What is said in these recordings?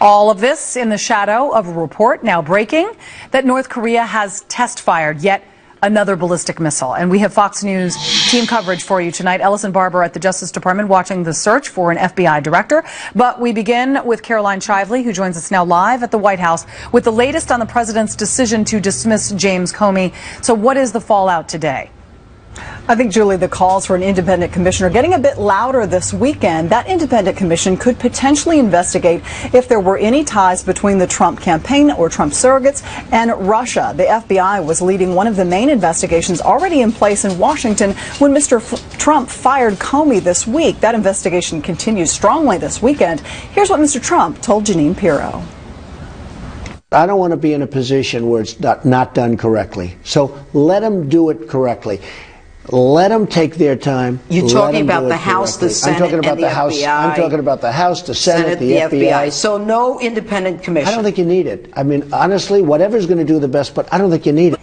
All of this in the shadow of a report now breaking that North Korea has test-fired yet another ballistic missile. And we have Fox News team coverage for you tonight. Ellison Barber at the Justice Department watching the search for an FBI director. But we begin with Caroline Shively, who joins us now live at the White House with the latest on the president's decision to dismiss James Comey. So what is the fallout today? I think, Julie, the calls for an independent commissioner getting a bit louder this weekend. That independent commission could potentially investigate if there were any ties between the Trump campaign or Trump surrogates and Russia. The FBI was leading one of the main investigations already in place in Washington when Mr. Trump fired Comey this week. That investigation continues strongly this weekend. Here's what Mr. Trump told Jeanine Pirro. I don't want to be in a position where it's not done correctly. So let them do it correctly. Let them take their time. You're talking about the House, the Senate, I'm talking about and the FBI. I'm talking about the House, the Senate, the FBI. So no independent commission. I don't think you need it. I mean, honestly, whatever's going to do the best, but I don't think you need it.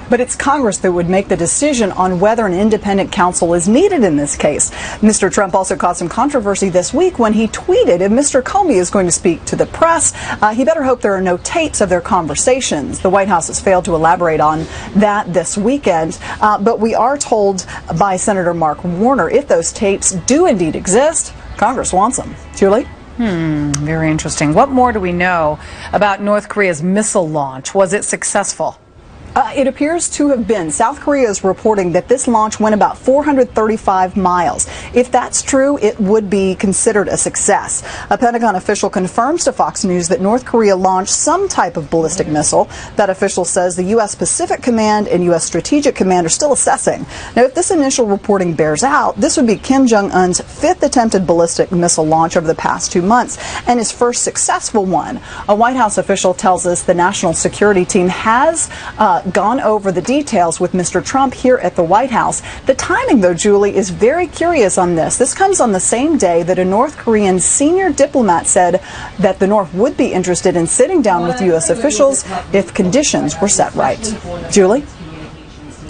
But it's Congress that would make the decision on whether an independent counsel is needed in this case. Mr. Trump also caused some controversy this week when he tweeted if Mr. Comey is going to speak to the press, he better hope there are no tapes of their conversations. The White House has failed to elaborate on that this weekend. But we are told by Senator Mark Warner if those tapes do indeed exist, Congress wants them. Julie? Very interesting. What more do we know about North Korea's missile launch? Was it successful? It appears to have been. South Korea is reporting that this launch went about 435 miles. If that's true, it would be considered a success. A Pentagon official confirms to Fox News that North Korea launched some type of ballistic missile. That official says the U.S. Pacific Command and U.S. Strategic Command are still assessing. Now, if this initial reporting bears out, this would be Kim Jong-un's fifth attempted ballistic missile launch over the past 2 months and his first successful one. A White House official tells us the national security team has gone over the details with Mr. Trump here at the White House. The timing, though, Julie, is very curious on this. This comes on the same day that a North Korean senior diplomat said that the North would be interested in sitting down with U.S. officials if conditions were set right. Julie?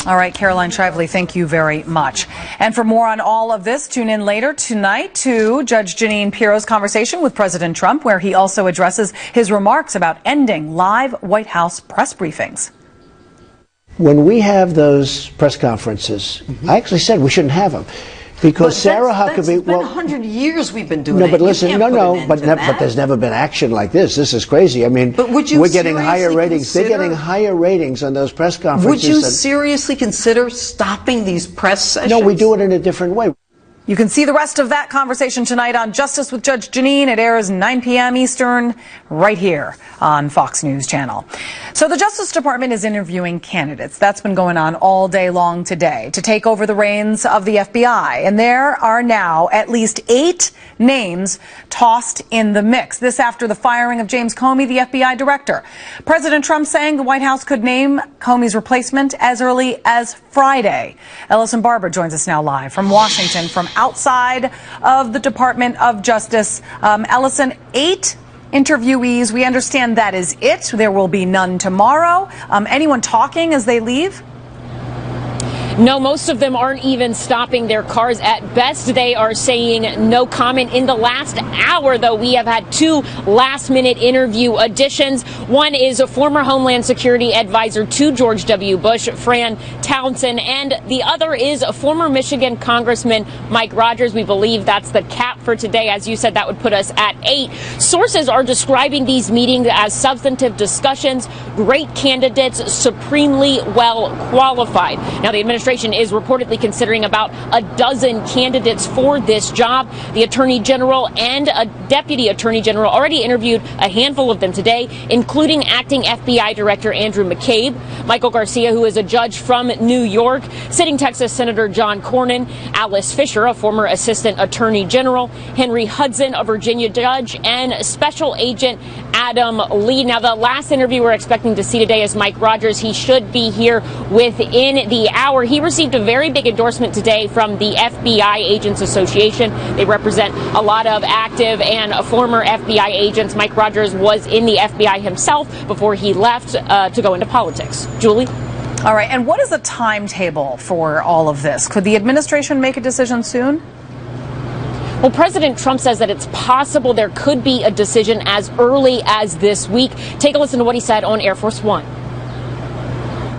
All right, Caroline Shively, thank you very much. And for more on all of this, tune in later tonight to Judge Jeanine Pirro's conversation with President Trump, where he also addresses his remarks about ending live White House press briefings. When we have those press conferences, I actually said we shouldn't have them. Because Sarah Huckabee, it's been 100 years we've been doing it. No, but listen, but there's never been action like this. This is crazy. I mean, but would you we're getting higher ratings. They're getting higher ratings on those press conferences. Would you seriously consider stopping these press sessions? No, we do it in a different way. You can see the rest of that conversation tonight on Justice with Judge Jeanine. It airs 9 p.m. Eastern right here on Fox News Channel. So the Justice Department is interviewing candidates. That's been going on all day long today to take over the reins of the FBI. And there are now at least 8 names tossed in the mix. This after the firing of James Comey, the FBI director. President Trump saying the White House could name Comey's replacement as early as Friday. Ellison Barber joins us now live from Washington, from outside of the Department of Justice. Ellison, 8 interviewees. We understand that is it. There will be none tomorrow. Anyone talking as they leave? No, most of them aren't even stopping their cars. At best, they are saying no comment. In the last hour, though, we have had 2 last-minute interview additions. One is a former Homeland Security advisor to George W. Bush, Fran Townsend, and the other is a former Michigan Congressman Mike Rogers. We believe that's the cap for today. As you said, that would put us at 8. Sources are describing these meetings as substantive discussions, great candidates, supremely well qualified. Now, the administration is reportedly considering about a dozen candidates for this job. The Attorney General and a Deputy Attorney General already interviewed a handful of them today, including acting FBI Director Andrew McCabe, Michael Garcia, who is a judge from New York, sitting Texas Senator John Cornyn, Alice Fisher, a former Assistant Attorney General, Henry Hudson, a Virginia judge, and Special Agent Adam Lee. Now, the last interview we're expecting to see today is Mike Rogers. He should be here within the hour. He received a very big endorsement today from the FBI Agents Association. They represent a lot of active and former FBI agents. Mike Rogers was in the FBI himself before he left to go into politics. Julie? All right. And what is the timetable for all of this? Could the administration make a decision soon? Well, President Trump says that it's possible there could be a decision as early as this week. Take a listen to what he said on Air Force One.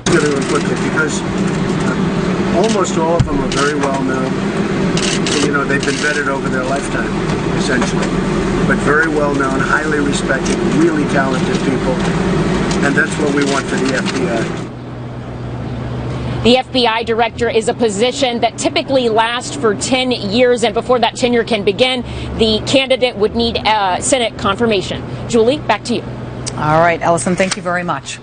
Going to do quickly because almost all of them are very well known. You know, they've been vetted over their lifetime, essentially, but very well known, highly respected, really talented people, and that's what we want for the FBI. The FBI director is a position that typically lasts for 10 years, and before that tenure can begin, the candidate would need Senate confirmation. Julie, back to you. All right, Ellison, thank you very much.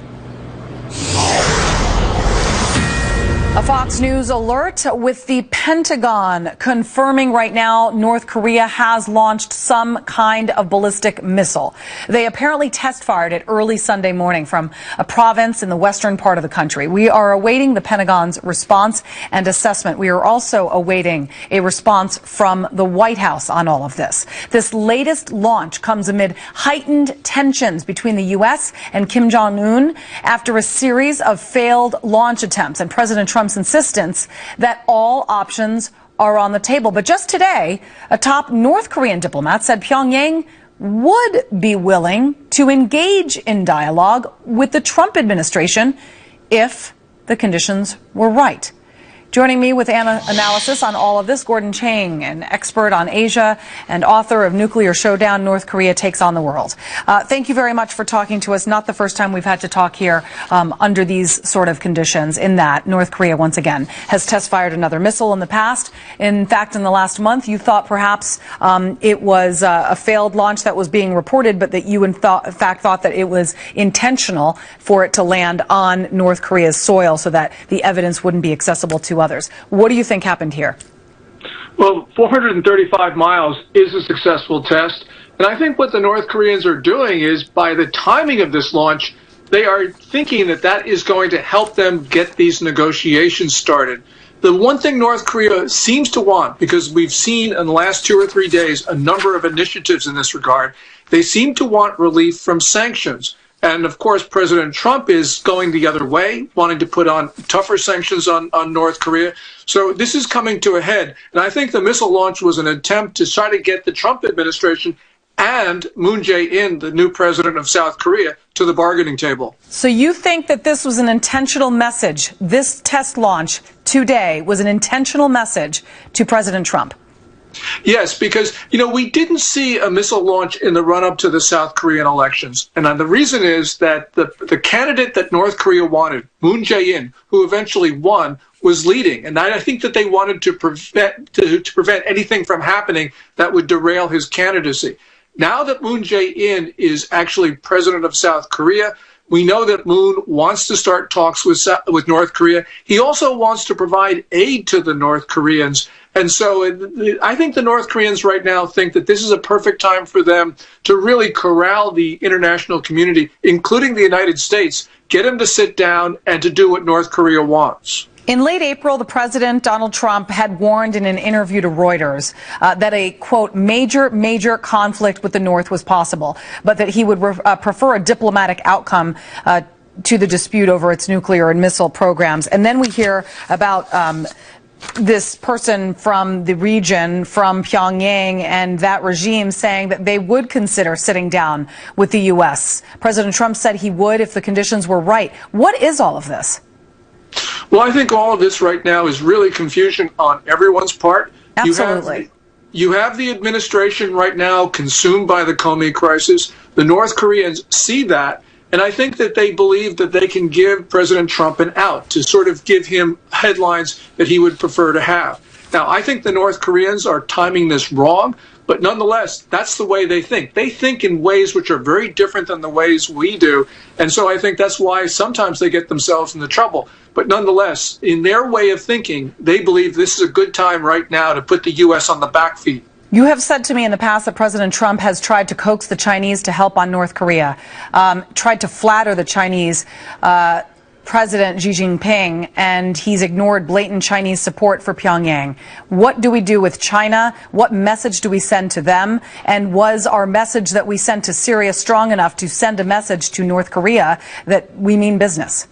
A Fox News alert with the Pentagon confirming right now North Korea has launched some kind of ballistic missile. They apparently test fired it early Sunday morning from a province in the western part of the country. We are awaiting the Pentagon's response and assessment. We are also awaiting a response from the White House on all of this. This latest launch comes amid heightened tensions between the U.S. and Kim Jong-un after a series of failed launch attempts, and President Trump's insistence that all options are on the table. But just today, a top North Korean diplomat said Pyongyang would be willing to engage in dialogue with the Trump administration if the conditions were right. Joining me with analysis on all of this, Gordon Chang, an expert on Asia and author of Nuclear Showdown, North Korea Takes on the World. Thank you very much for talking to us. Not the first time we've had to talk here under these sort of conditions, in that North Korea, once again, has test-fired another missile in the past. In fact, in the last month, you thought perhaps it was a failed launch that was being reported, but that you in fact thought that it was intentional for it to land on North Korea's soil so that the evidence wouldn't be accessible to others. What do you think happened here? Well, 435 miles is a successful test. And I think what the North Koreans are doing is, by the timing of this launch, they are thinking that that is going to help them get these negotiations started. The one thing North Korea seems to want, because we've seen in the last 2 or 3 days a number of initiatives in this regard, they seem to want relief from sanctions. And, of course, President Trump is going the other way, wanting to put on tougher sanctions on North Korea. So this is coming to a head. And I think the missile launch was an attempt to try to get the Trump administration and Moon Jae-in, the new president of South Korea, to the bargaining table. So you think that this was an intentional message? This test launch today was an intentional message to President Trump? Yes, because, we didn't see a missile launch in the run-up to the South Korean elections. And the reason is that the candidate that North Korea wanted, Moon Jae-in, who eventually won, was leading. And I think that they wanted to prevent anything from happening that would derail his candidacy. Now that Moon Jae-in is actually president of South Korea, we know that Moon wants to start talks with North Korea. He also wants to provide aid to the North Koreans. And so I think the North Koreans right now think that this is a perfect time for them to really corral the international community, including the United States, get them to sit down and to do what North Korea wants. In late April, the president, Donald Trump, had warned in an interview to Reuters that a, quote, major conflict with the North was possible, but that he would prefer a diplomatic outcome to the dispute over its nuclear and missile programs. And then we hear about this person from the region, from Pyongyang and that regime, saying that they would consider sitting down with the U.S. President Trump said he would if the conditions were right. What is all of this? Well, I think all of this right now is really confusion on everyone's part. Absolutely. You have the administration right now consumed by the Comey crisis. The North Koreans see that, and I think that they believe that they can give President Trump an out, to sort of give him headlines that he would prefer to have. Now, I think the North Koreans are timing this wrong, but nonetheless, that's the way they think. They think in ways which are very different than the ways we do, and so I think that's why sometimes they get themselves into trouble. But nonetheless, in their way of thinking, they believe this is a good time right now to put the U.S. on the back feet. You have said to me in the past that President Trump has tried to coax the Chinese to help on North Korea, tried to flatter the Chinese President Xi Jinping, and he's ignored blatant Chinese support for Pyongyang. What do we do with China? What message do we send to them? And was our message that we sent to Syria strong enough to send a message to North Korea that we mean business?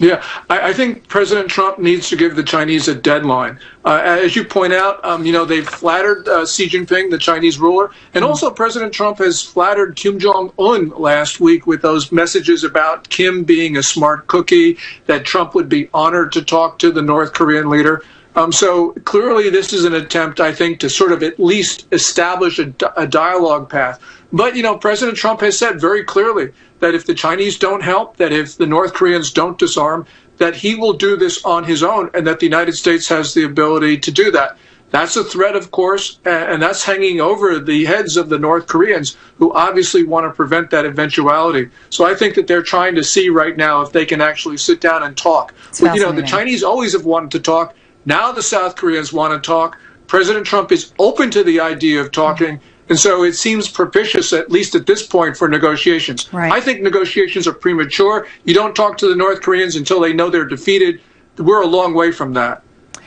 Yeah, I think President Trump needs to give the Chinese a deadline. As you point out, they've flattered Xi Jinping, the Chinese ruler, and also President Trump has flattered Kim Jong-un last week with those messages about Kim being a smart cookie, that Trump would be honored to talk to the North Korean leader. So clearly this is an attempt, I think, to sort of at least establish a dialogue path. But, President Trump has said very clearly that if the Chinese don't help, that if the North Koreans don't disarm, that he will do this on his own and that the United States has the ability to do that. That's a threat, of course, and that's hanging over the heads of the North Koreans, who obviously want to prevent that eventuality. So I think that they're trying to see right now if they can actually sit down and talk. But, the Chinese always have wanted to talk. Now the South Koreans want to talk. President Trump is open to the idea of talking. And so it seems propitious, at least at this point, for negotiations. Right. I think negotiations are premature. You don't talk to the North Koreans until they know they're defeated. We're a long way from that.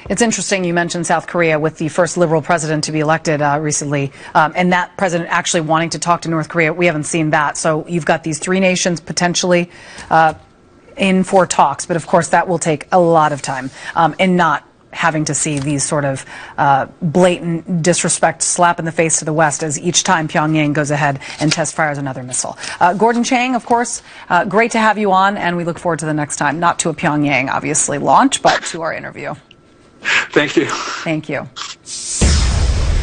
It's interesting you mentioned South Korea with the first liberal president to be elected recently, and that president actually wanting to talk to North Korea. We haven't seen that. So you've got these three nations potentially in for talks. But, of course, that will take a lot of time and not having to see these sort of blatant disrespect slap in the face to the West as each time Pyongyang goes ahead and test fires another missile. Gordon Chang, of course, great to have you on, and we look forward to the next time. Not to a Pyongyang, obviously, launch, but to our interview. Thank you. Thank you.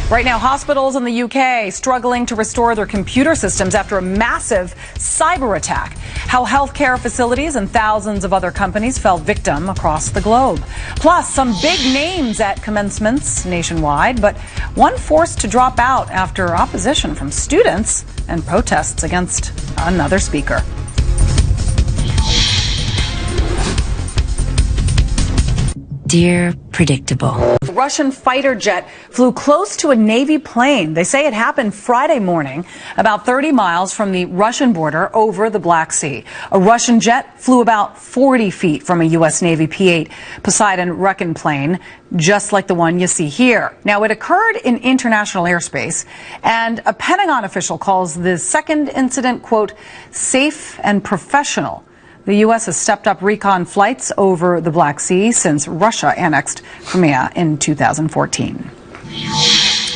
Right now, hospitals in the UK struggling to restore their computer systems after a massive cyber attack. How healthcare facilities and thousands of other companies fell victim across the globe. Plus, some big names at commencements nationwide, but one forced to drop out after opposition from students and protests against another speaker. Dear Predictable. A Russian fighter jet flew close to a Navy plane. They say it happened Friday morning, about 30 miles from the Russian border over the Black Sea. A Russian jet flew about 40 feet from a U.S. Navy P-8 Poseidon Recon plane, just like the one you see here. Now, it occurred in international airspace, and a Pentagon official calls the second incident, quote, safe and professional. The U.S. has stepped up recon flights over the Black Sea since Russia annexed Crimea in 2014.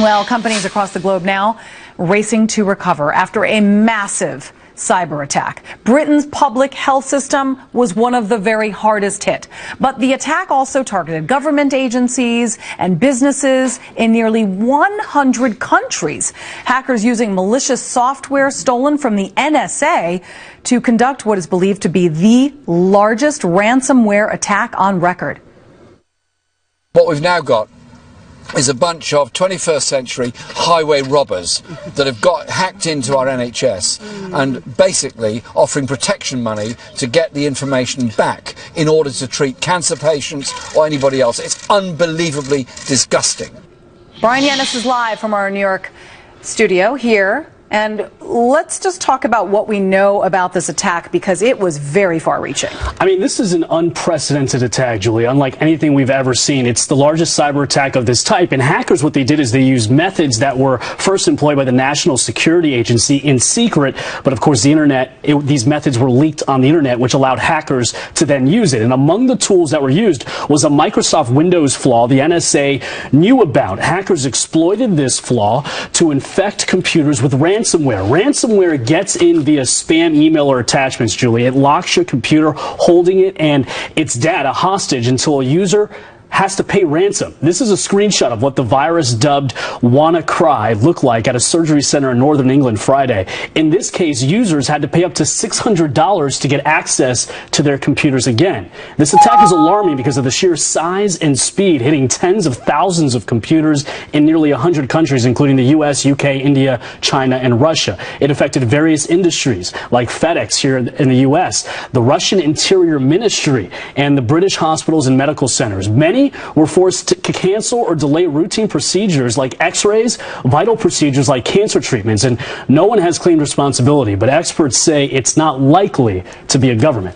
Well, companies across the globe now racing to recover after a massive cyber attack. Britain's public health system was one of the very hardest hit. But the attack also targeted government agencies and businesses in nearly 100 countries. Hackers using malicious software stolen from the NSA to conduct what is believed to be the largest ransomware attack on record. What we've now got is a bunch of 21st century highway robbers that have got hacked into our NHS and basically offering protection money to get the information back in order to treat cancer patients or anybody else. It's unbelievably disgusting. Brian Yennis is live from our New York studio here. And let's just talk about what we know about this attack, because it was very far-reaching. I mean, this is an unprecedented attack, Julia, unlike anything we've ever seen. It's the largest cyber attack of this type. And hackers, what they did is they used methods that were first employed by the National Security Agency in secret. But, of course, the Internet, these methods were leaked on the Internet, which allowed hackers to then use it. And among the tools that were used was a Microsoft Windows flaw the NSA knew about. Hackers exploited this flaw to infect computers with ransomware. Ransomware gets in via spam email or attachments, Julie. It locks your computer, holding it and its data hostage until a user has to pay ransom. This is a screenshot of what the virus dubbed WannaCry looked like at a surgery center in northern England Friday. In this case, users had to pay up to $600 to get access to their computers again. This attack is alarming because of the sheer size and speed, hitting tens of thousands of computers in nearly 100 countries, including the US, UK, India, China, and Russia. It affected various industries like FedEx here in the US, the Russian Interior Ministry, and the British hospitals and medical centers. Many were forced to cancel or delay routine procedures like x-rays, vital procedures like cancer treatments, and no one has claimed responsibility, but experts say it's not likely to be a government.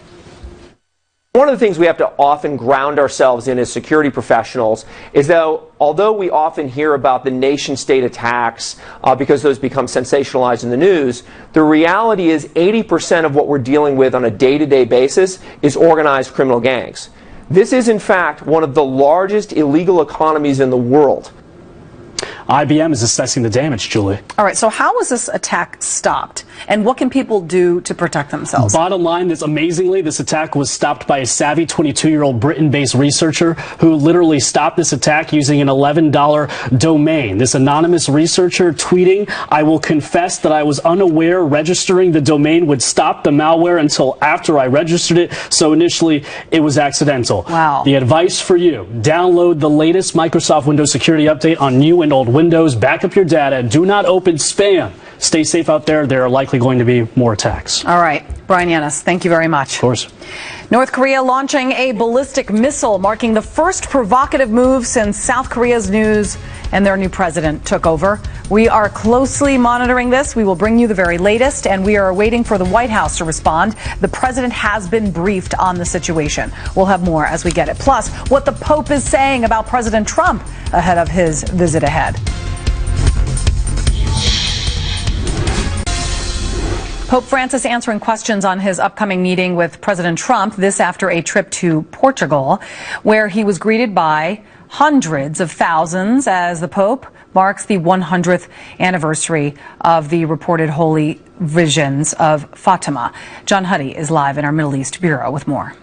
One of the things we have to often ground ourselves in as security professionals is that although we often hear about the nation-state attacks because those become sensationalized in the news, the reality is 80% of what we're dealing with on a day-to-day basis is organized criminal gangs. This is, in fact, one of the largest illegal economies in the world. IBM is assessing the damage, Julie. All right, so how was this attack stopped? And what can people do to protect themselves? Bottom line, amazingly, this attack was stopped by a savvy 22-year-old Britain-based researcher who literally stopped this attack using an $11 domain. This anonymous researcher tweeting, "I will confess that I was unaware registering the domain would stop the malware until after I registered it, so initially it was accidental." Wow. The advice for you, download the latest Microsoft Windows security update on new and old Windows, back up your data, do not open spam. Stay safe out there. There are likely going to be more attacks. All right. Brian Yanis, thank you very much. Of course. North Korea launching a ballistic missile, marking the first provocative move since South Korea's news and their new president took over. We are closely monitoring this. We will bring you the very latest, and we are waiting for the White House to respond. The president has been briefed on the situation. We'll have more as we get it. Plus, what the Pope is saying about President Trump ahead of his visit ahead. Pope Francis answering questions on his upcoming meeting with President Trump, this after a trip to Portugal, where he was greeted by hundreds of thousands as the Pope marks the 100th anniversary of the reported holy visions of Fatima. John Huddy is live in our Middle East Bureau with more.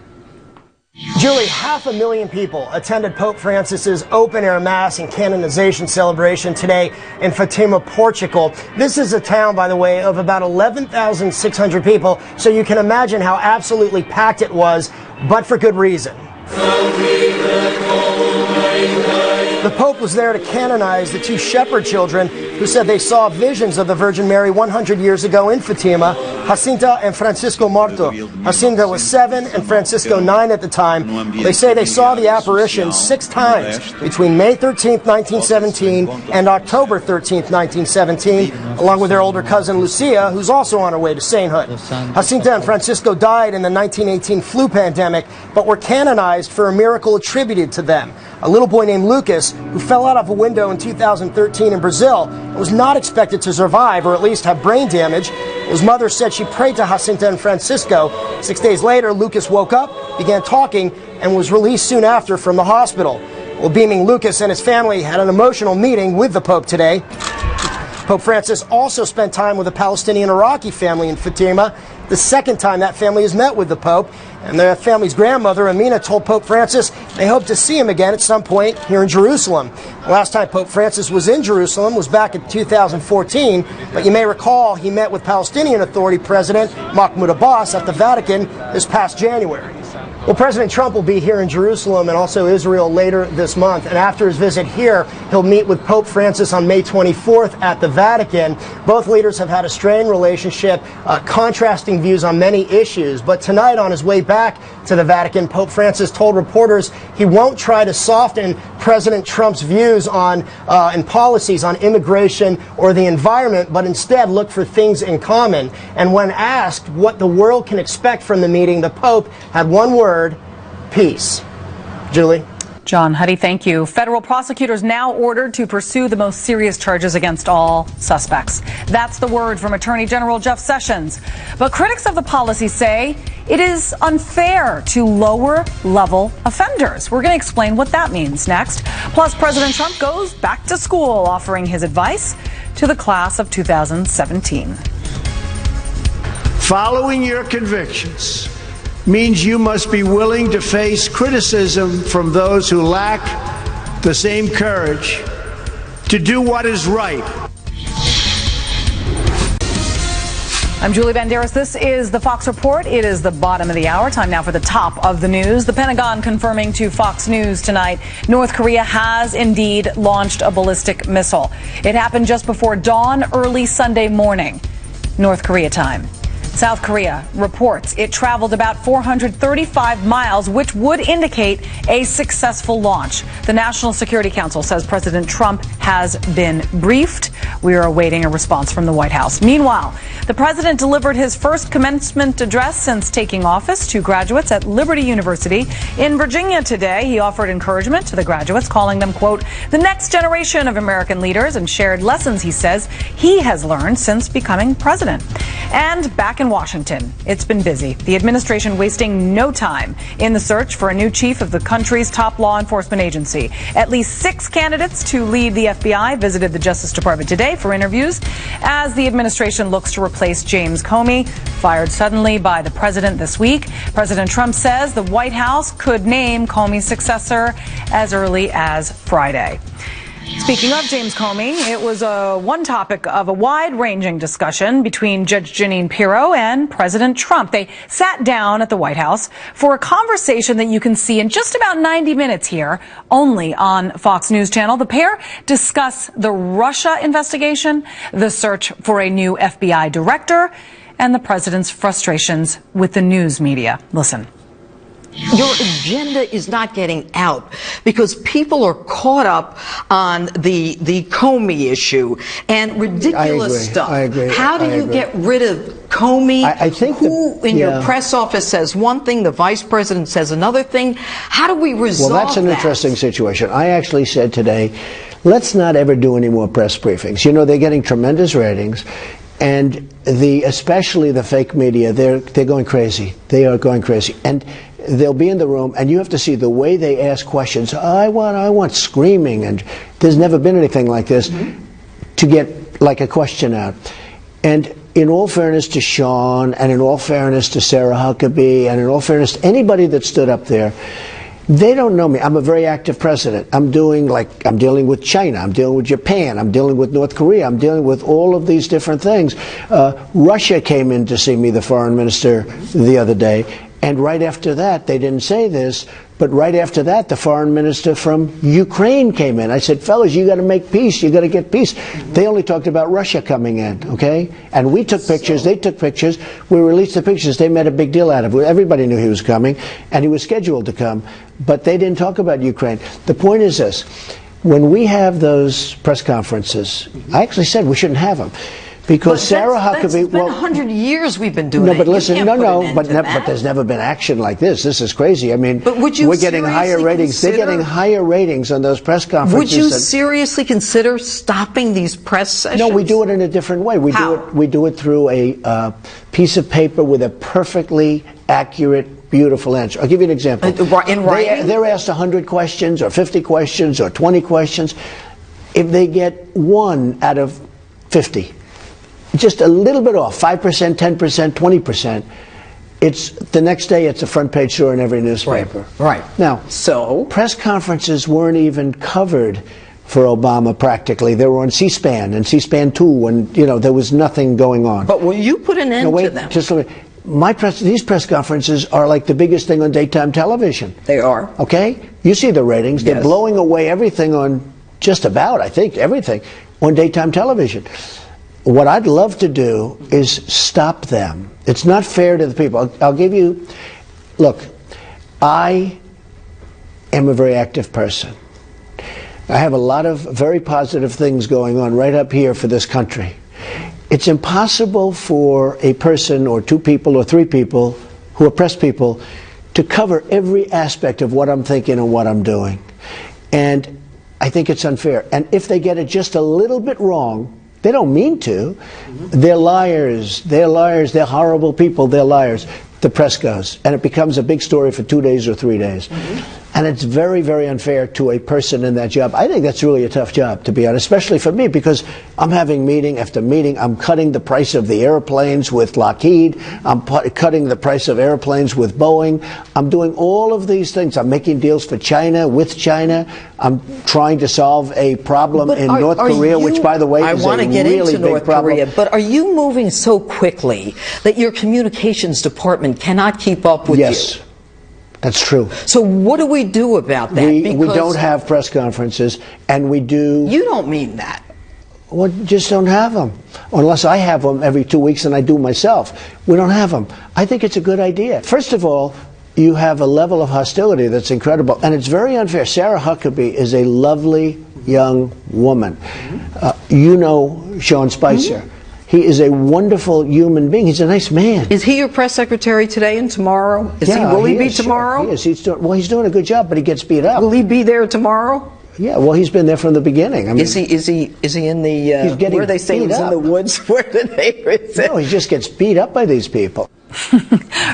Julie, 500,000 people attended Pope Francis's open-air mass and canonization celebration today in Fatima, Portugal. This is a town, by the way, of about 11,600 people, so you can imagine how absolutely packed it was, but for good reason. The Pope was there to canonize the two shepherd children who said they saw visions of the Virgin Mary 100 years ago in Fatima, Jacinta and Francisco Marto. Jacinta was 7 and Francisco 9 at the time. They say they saw the apparition 6 times between May 13, 1917 and October 13, 1917, along with their older cousin Lucia, who's also on her way to sainthood. Jacinta and Francisco died in the 1918 flu pandemic, but were canonized for a miracle attributed to them. A little boy named Lucas, who fell out of a window in 2013 in Brazil, was not expected to survive, or at least have brain damage. His mother said she prayed to Jacinta and Francisco. 6 days later, Lucas woke up, began talking, and was released soon after from the hospital. Well, beaming Lucas and his family had an emotional meeting with the Pope today. Pope Francis also spent time with a Palestinian Iraqi family in Fatima, the second time that family has met with the Pope. And their family's grandmother, Amina, told Pope Francis they hope to see him again at some point here in Jerusalem. The last time Pope Francis was in Jerusalem was back in 2014, but you may recall he met with Palestinian Authority President Mahmoud Abbas at the Vatican this past January. Well, President Trump will be here in Jerusalem and also Israel later this month. And after his visit here, he'll meet with Pope Francis on May 24th at the Vatican. Both leaders have had a strained relationship, contrasting views on many issues. But tonight, on his way back to the Vatican, Pope Francis told reporters he won't try to soften President Trump's views on and policies on immigration or the environment, but instead look for things in common. And when asked what the world can expect from the meeting, the Pope had one word: peace. Julie? John Huddy, thank you. Federal prosecutors now ordered to pursue the most serious charges against all suspects. That's the word from Attorney General Jeff Sessions. But critics of the policy say it is unfair to lower-level offenders. We're going to explain what that means next. Plus, President Trump goes back to school, offering his advice to the class of 2017. Following your convictions means you must be willing to face criticism from those who lack the same courage to do what is right. I'm Julie Banderas. This is the Fox Report. It is the bottom of the hour. Time now for the top of the news. The Pentagon confirming to Fox News tonight North Korea has indeed launched a ballistic missile. It happened just before dawn early Sunday morning, North Korea time. South Korea reports it traveled about 435 miles, which would indicate a successful launch. The National Security Council says President Trump has been briefed. We are awaiting a response from the White House. Meanwhile, the president delivered his first commencement address since taking office to graduates at Liberty University in Virginia today. He offered encouragement to the graduates, calling them, quote, the next generation of American leaders, and shared lessons he says he has learned since becoming president. And back in Washington, it's been busy. The administration wasting no time in the search for a new chief of the country's top law enforcement agency. At least 6 candidates to lead the FBI visited the Justice Department today for interviews as the administration looks to replace James Comey, fired suddenly by the president this week. President Trump says the White House could name Comey's successor as early as Friday. Speaking of James Comey, it was one topic of a wide-ranging discussion between Judge Jeanine Pirro and President Trump. They sat down at the White House for a conversation that you can see in just about 90 minutes here, only on Fox News Channel. The pair discuss the Russia investigation, the search for a new FBI director, and the president's frustrations with the news media. Listen. Your agenda is not getting out because people are caught up on the Comey issue and ridiculous stuff. I agree. How do you get rid of Comey? I think who in your press office says one thing, the vice president says another thing. How do we resolve that? Well, that's an interesting situation. I actually said today, let's not ever do any more press briefings. You know, they're getting tremendous ratings. And especially the fake media, they're going crazy. They are going crazy. And they'll be in the room, and you have to see the way they ask questions. I want screaming, and there's never been anything like this, to get like a question out. And in all fairness to Sean, and in all fairness to Sarah Huckabee, and in all fairness to anybody that stood up there, they don't know me. I'm a very active president. I'm dealing with China. I'm dealing with Japan. I'm dealing with North Korea. I'm dealing with all of these different things. Russia came in to see me, the foreign minister, the other day. And right after that, they didn't say this, but right after that, the foreign minister from Ukraine came in. I said, fellas, you got to make peace. You got to get peace. They only talked about Russia coming in, okay? And we took pictures. They took pictures. We released the pictures. They made a big deal out of it. Everybody knew he was coming, and he was scheduled to come. But they didn't talk about Ukraine. The point is this. When we have those press conferences, I actually said we shouldn't have them. Because Sarah Huckabee, it's been 100 years we've been doing no, it. But listen, but there's never been action like this. This is crazy. I mean, but would you we're getting higher ratings. They're getting higher ratings on those press conferences. Would you seriously consider stopping these press sessions? No, we do it in a different way. We do it through a piece of paper with a perfectly accurate, beautiful answer. I'll give you an example. In writing? They're asked 100 questions or 50 questions or 20 questions. If they get 1 out of 50, just a little bit off, 5%, 10%, 20%, it's the next day it's a front page story in every newspaper. Right. Now, so press conferences weren't even covered for Obama practically. They were on C-SPAN and C-SPAN 2 when, there was nothing going on. But will you put an end to them? Just let me. These press conferences are like the biggest thing on daytime television. They are. Okay? You see the ratings. They're blowing away everything on just about, I think, everything on daytime television. What I'd love to do is stop them. It's not fair to the people. I'll give you, look, I am a very active person. I have a lot of very positive things going on right up here for this country. It's impossible for a person or 2 people or 3 people who are press people to cover every aspect of what I'm thinking and what I'm doing. And I think it's unfair. And if they get it just a little bit wrong, they don't mean to. They're liars. They're liars. They're horrible people. They're liars. The press goes. And it becomes a big story for 2 days or 3 days. And it's very, very unfair to a person in that job. I think that's really a tough job, to be honest, especially for me, because I'm having meeting after meeting. I'm cutting the price of the airplanes with Lockheed. I'm cutting the price of airplanes with Boeing. I'm doing all of these things. I'm making deals for China, with China. I'm trying to solve a problem in North Korea, which, by the way, is a really big problem. But are you moving so quickly that your communications department cannot keep up with you? Yes. That's true. So what do we do about that? We don't have press conferences, and we do... You don't mean that. Well, just don't have them. Unless I have them every 2 weeks and I do myself. We don't have them. I think it's a good idea. First of all, you have a level of hostility that's incredible. And it's very unfair. Sarah Huckabee is a lovely young woman. You know Sean Spicer. He is a wonderful human being. He's a nice man. Is he your press secretary today and tomorrow? Will he be tomorrow? Sure. He is. He's doing a good job, but he gets beat up. Will he be there tomorrow? Yeah, well, he's been there from the beginning. I mean, is he in the? He's getting where they say he's in the woods. Where the neighbor is? No, he just gets beat up by these people.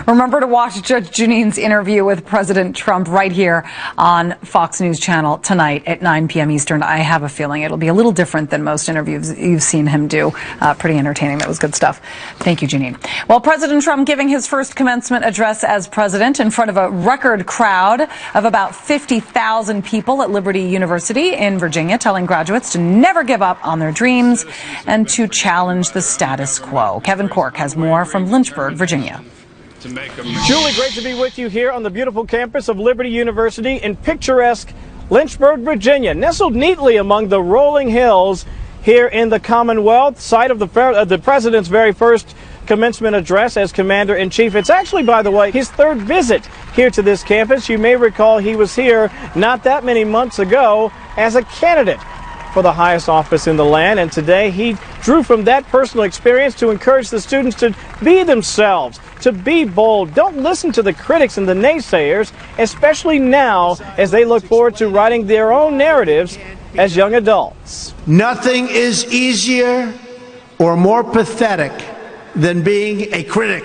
Remember to watch Judge Jeanine's interview with President Trump right here on Fox News Channel tonight at 9 p.m. Eastern. I have a feeling it'll be a little different than most interviews you've seen him do. Pretty entertaining. That was good stuff. Thank you, Jeanine. Well, President Trump giving his first commencement address as president in front of a record crowd of about 50,000 people at Liberty University in Virginia, telling graduates to never give up on their dreams and to challenge the status quo. Kevin Corke has more from Lynchburg, Virginia. Julie, great to be with you here on the beautiful campus of Liberty University in picturesque Lynchburg, Virginia, nestled neatly among the rolling hills here in the Commonwealth, site of the president's very first commencement address as commander-in-chief. It's actually, by the way, his third visit here to this campus. You may recall he was here not that many months ago as a candidate for the highest office in the land, and today he drew from that personal experience to encourage the students to be themselves, to be bold. Don't listen to the critics and the naysayers, especially now as they look forward to writing their own narratives as young adults. Nothing is easier or more pathetic than being a critic,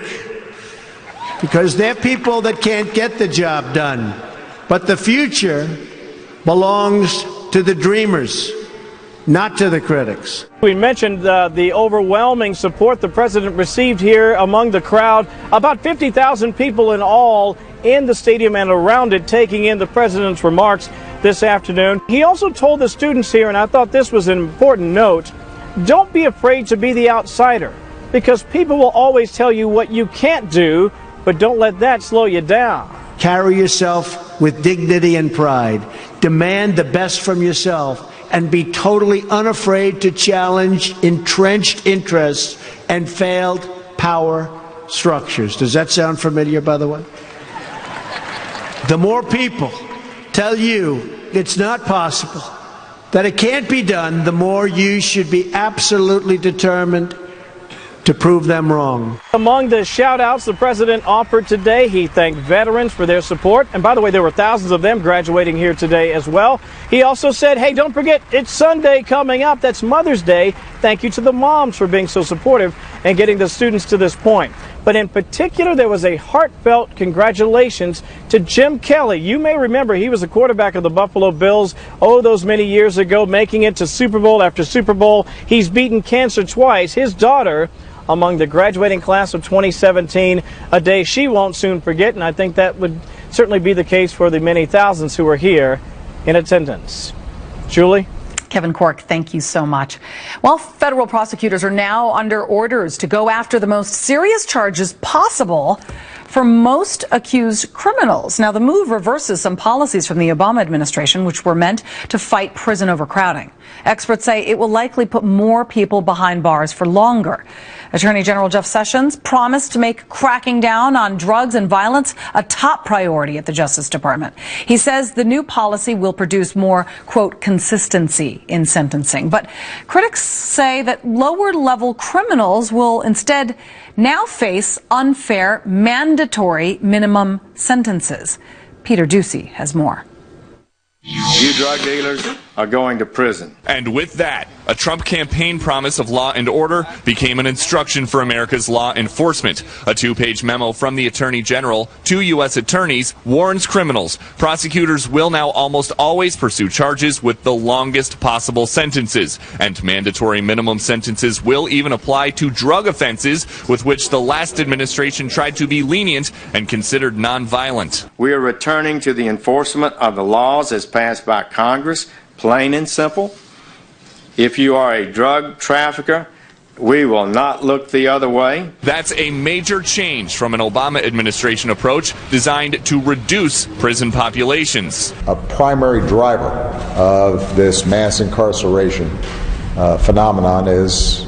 because they're people that can't get the job done. But the future belongs to the dreamers, not to the critics. We mentioned the overwhelming support the president received here among the crowd. About 50,000 people in all in the stadium and around it taking in the president's remarks this afternoon. He also told the students here, and I thought this was an important note, don't be afraid to be the outsider, because people will always tell you what you can't do, but don't let that slow you down. Carry yourself with dignity and pride. Demand the best from yourself, and be totally unafraid to challenge entrenched interests and failed power structures. Does that sound familiar, by the way? The more people tell you it's not possible, that it can't be done, the more you should be absolutely determined to prove them wrong. Among the shout-outs the president offered today, he thanked veterans for their support. And by the way, there were thousands of them graduating here today as well. He also said, hey, don't forget, it's Sunday coming up. That's Mother's Day. Thank you to the moms for being so supportive and getting the students to this point. But in particular, there was a heartfelt congratulations to Jim Kelly. You may remember he was the quarterback of the Buffalo Bills, those many years ago, making it to Super Bowl after Super Bowl. He's beaten cancer twice. His daughter among the graduating class of 2017, a day she won't soon forget, and I think that would certainly be the case for the many thousands who are here in attendance. Julie? Kevin Corke, thank you so much. Well, federal prosecutors are now under orders to go after the most serious charges possible for most accused criminals. Now, the move reverses some policies from the Obama administration, which were meant to fight prison overcrowding. Experts say it will likely put more people behind bars for longer. Attorney General Jeff Sessions promised to make cracking down on drugs and violence a top priority at the Justice Department. He says the new policy will produce more, quote, consistency in sentencing. But critics say that lower-level criminals will instead now face unfair mandatory minimum sentences. Peter Ducey has more. You drug dealers are going to prison. And with that, a Trump campaign promise of law and order became an instruction for America's law enforcement. A two-page memo from the Attorney General to U.S. attorneys warns criminals prosecutors will now almost always pursue charges with the longest possible sentences, and mandatory minimum sentences will even apply to drug offenses with which the last administration tried to be lenient and considered nonviolent. We are returning to the enforcement of the laws as passed by Congress, plain and simple. If you are a drug trafficker, we will not look the other way. That's a major change from an Obama administration approach designed to reduce prison populations. A primary driver of this mass incarceration phenomenon is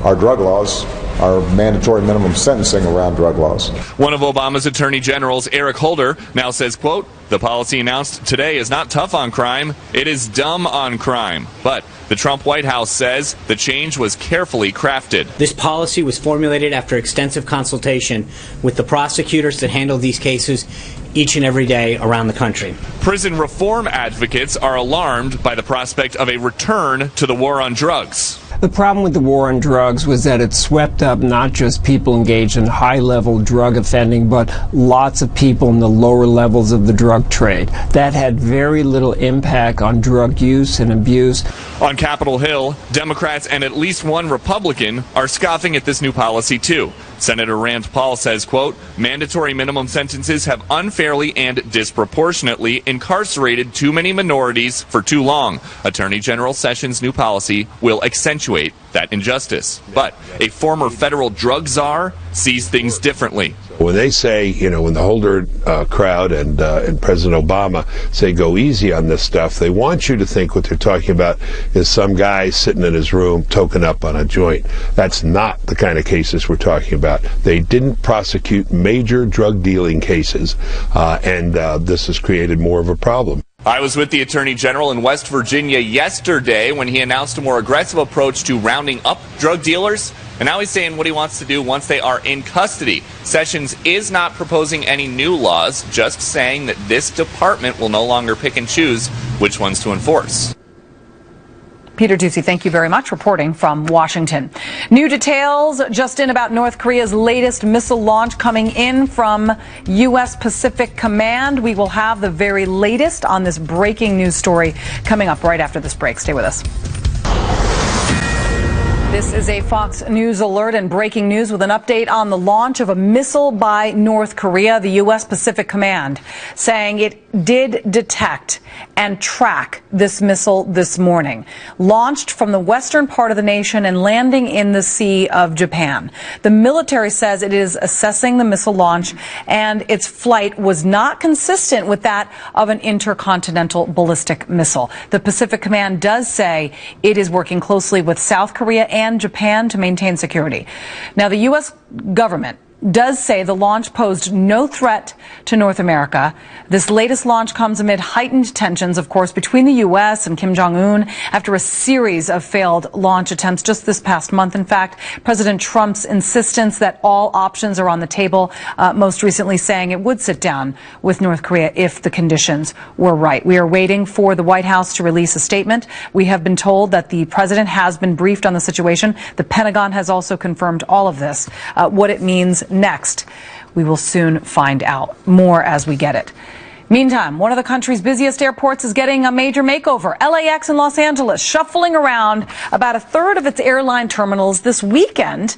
our drug laws, our mandatory minimum sentencing around drug laws. One of Obama's attorney generals, Eric Holder, now says, quote, "The policy announced today is not tough on crime, it is dumb on crime." But the Trump White House says the change was carefully crafted. This policy was formulated after extensive consultation with the prosecutors that handle these cases each and every day around the country. Prison reform advocates are alarmed by the prospect of a return to the war on drugs. The problem with the war on drugs was that it swept up not just people engaged in high-level drug offending, but lots of people in the lower levels of the drug trade. That had very little impact on drug use and abuse. On Capitol Hill, Democrats and at least one Republican are scoffing at this new policy, too. Senator Rand Paul says, quote, "Mandatory minimum sentences have unfairly and disproportionately incarcerated too many minorities for too long. Attorney General Sessions' new policy will accentuate that injustice." But a former federal drug czar sees things differently. When they say, when the Holder crowd and President Obama say go easy on this stuff, they want you to think what they're talking about is some guy sitting in his room toking up on a joint. That's not the kind of cases we're talking about. They didn't prosecute major drug dealing cases, and this has created more of a problem. I was with the Attorney General in West Virginia yesterday when he announced a more aggressive approach to rounding up drug dealers. And now he's saying what he wants to do once they are in custody. Sessions is not proposing any new laws, just saying that this department will no longer pick and choose which ones to enforce. Peter Doocy, thank you very much, reporting from Washington. New details just in about North Korea's latest missile launch coming in from U.S. Pacific Command. We will have the very latest on this breaking news story coming up right after this break. Stay with us. This is a Fox News alert and breaking news with an update on the launch of a missile by North Korea. The U.S. Pacific Command saying it did detect and track this missile this morning. Launched from the western part of the nation and landing in the Sea of Japan. The military says it is assessing the missile launch and its flight was not consistent with that of an intercontinental ballistic missile. The Pacific Command does say it is working closely with South Korea and Japan to maintain security. Now, the U.S. government does say the launch posed no threat to North America. This latest launch comes amid heightened tensions, of course, between the U.S. and Kim Jong-un after a series of failed launch attempts just this past month. In fact, President Trump's insistence that all options are on the table, most recently saying it would sit down with North Korea if the conditions were right. We are waiting for the White House to release a statement. We have been told that the president has been briefed on the situation. The Pentagon has also confirmed all of this. What it means next, we will soon find out more as we get it. Meantime, one of the country's busiest airports is getting a major makeover. LAX in Los Angeles shuffling around about a third of its airline terminals this weekend.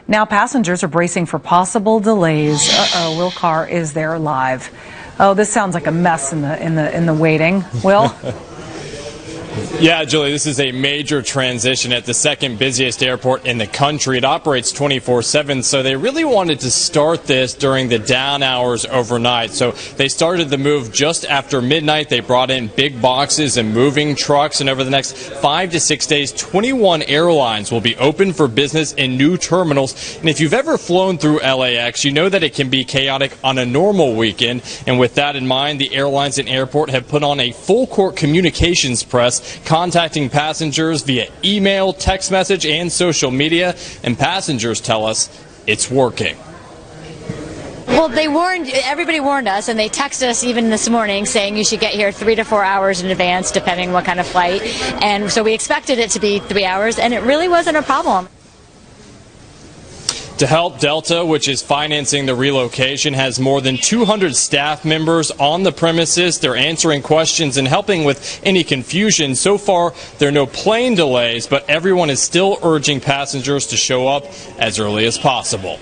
Now passengers are bracing for possible delays. Will Carr is there live. Oh, this sounds like a mess in the waiting. Will? Yeah, Julie, this is a major transition at the second busiest airport in the country. It operates 24/7, so they really wanted to start this during the down hours overnight. So they started the move just after midnight. They brought in big boxes and moving trucks, and over the next 5 to 6 days, 21 airlines will be open for business in new terminals. And if you've ever flown through LAX, you know that it can be chaotic on a normal weekend. And with that in mind, the airlines and airport have put on a full-court communications press, contacting passengers via email, text message, and social media, and passengers tell us it's working. Well, everybody warned us, and they texted us even this morning saying you should get here 3 to 4 hours in advance, depending what kind of flight. And so we expected it to be 3 hours, and it really wasn't a problem. To help, Delta, which is financing the relocation, has more than 200 staff members on the premises. They're answering questions and helping with any confusion. So far, there are no plane delays, but everyone is still urging passengers to show up as early as possible.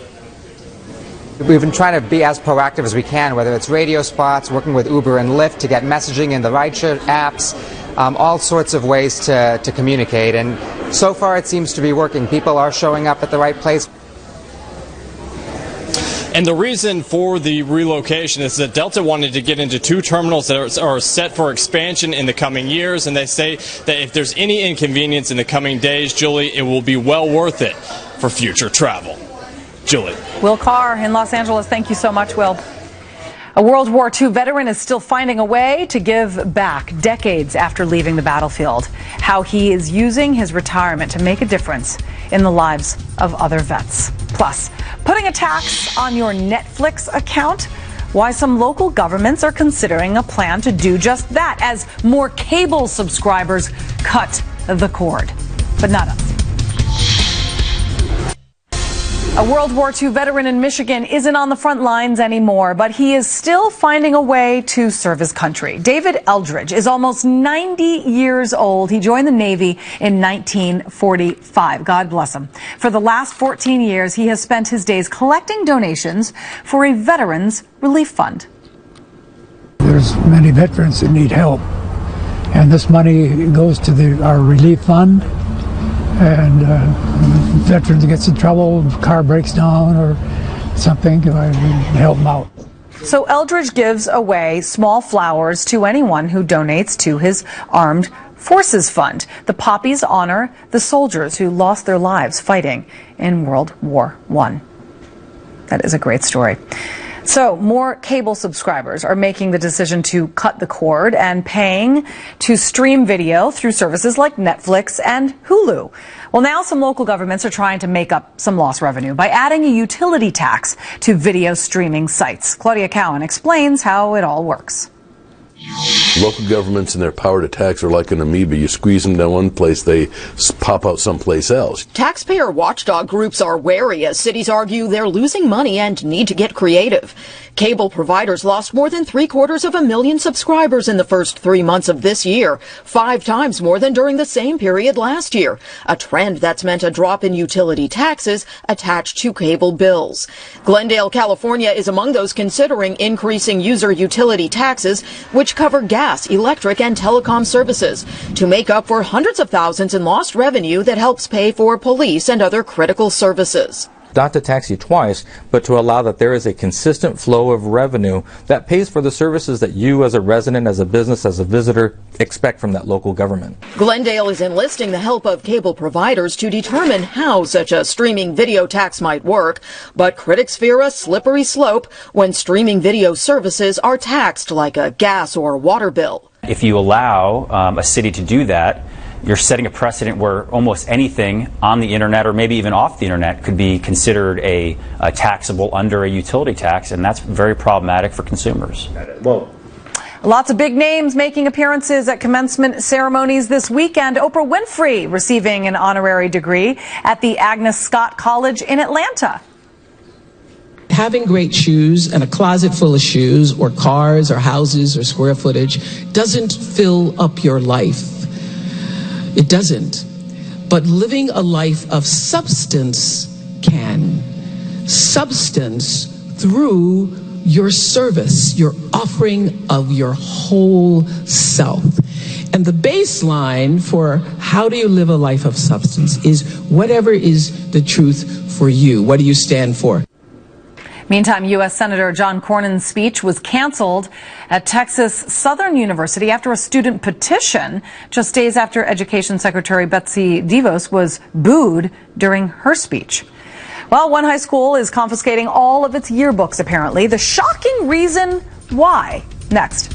We've been trying to be as proactive as we can, whether it's radio spots, working with Uber and Lyft to get messaging in the rideshare apps, all sorts of ways to communicate. And so far, it seems to be working. People are showing up at the right place. And the reason for the relocation is that Delta wanted to get into 2 terminals that are set for expansion in the coming years, and they say that if there's any inconvenience in the coming days, Julie, it will be well worth it for future travel. Julie. Will Carr in Los Angeles, thank you so much, Will. A World War II veteran is still finding a way to give back decades after leaving the battlefield. How he is using his retirement to make a difference in the lives of other vets. Plus, putting a tax on your Netflix account, why some local governments are considering a plan to do just that as more cable subscribers cut the cord. But not us. A World War II veteran in Michigan isn't on the front lines anymore, but he is still finding a way to serve his country. David Eldridge is almost 90 years old. He joined the Navy in 1945. God bless him. For the last 14 years, he has spent his days collecting donations for a veterans relief fund. There's many veterans that need help, and this money goes to our relief fund. And veterans gets in trouble, car breaks down or something, I help them out. So Eldridge gives away small flowers to anyone who donates to his Armed Forces Fund. The poppies honor the soldiers who lost their lives fighting in World War I. That is a great story. So more cable subscribers are making the decision to cut the cord and paying to stream video through services like Netflix and Hulu. Well, now some local governments are trying to make up some lost revenue by adding a utility tax to video streaming sites. Claudia Cowan explains how it all works. Local governments and their power to tax are like an amoeba. You squeeze them down one place, they pop out someplace else. Taxpayer watchdog groups are wary as cities argue they're losing money and need to get creative. Cable providers lost more than 750,000 subscribers in the first 3 months of this year, 5 times more than during the same period last year, a trend that's meant a drop in utility taxes attached to cable bills. Glendale, California is among those considering increasing user utility taxes, which cover gas, electric, and telecom services, to make up for hundreds of thousands in lost revenue that helps pay for police and other critical services. Not to tax you twice, but to allow that there is a consistent flow of revenue that pays for the services that you as a resident, as a business, as a visitor expect from that local government. Glendale is enlisting the help of cable providers to determine how such a streaming video tax might work, but critics fear a slippery slope when streaming video services are taxed like a gas or water bill. If you allow a city to do that, you're setting a precedent where almost anything on the internet or maybe even off the internet could be considered a taxable under a utility tax, and that's very problematic for consumers. Well, lots of big names making appearances at commencement ceremonies this weekend. Oprah Winfrey receiving an honorary degree at the Agnes Scott College in Atlanta. Having great shoes and a closet full of shoes or cars or houses or square footage doesn't fill up your life. It doesn't. But living a life of substance can. Substance through your service, your offering of your whole self. And the baseline for how do you live a life of substance is whatever is the truth for you. What do you stand for? Meantime, U.S. Senator John Cornyn's speech was canceled at Texas Southern University after a student petition just days after Education Secretary Betsy DeVos was booed during her speech. Well, one high school is confiscating all of its yearbooks, apparently. The shocking reason why. Next.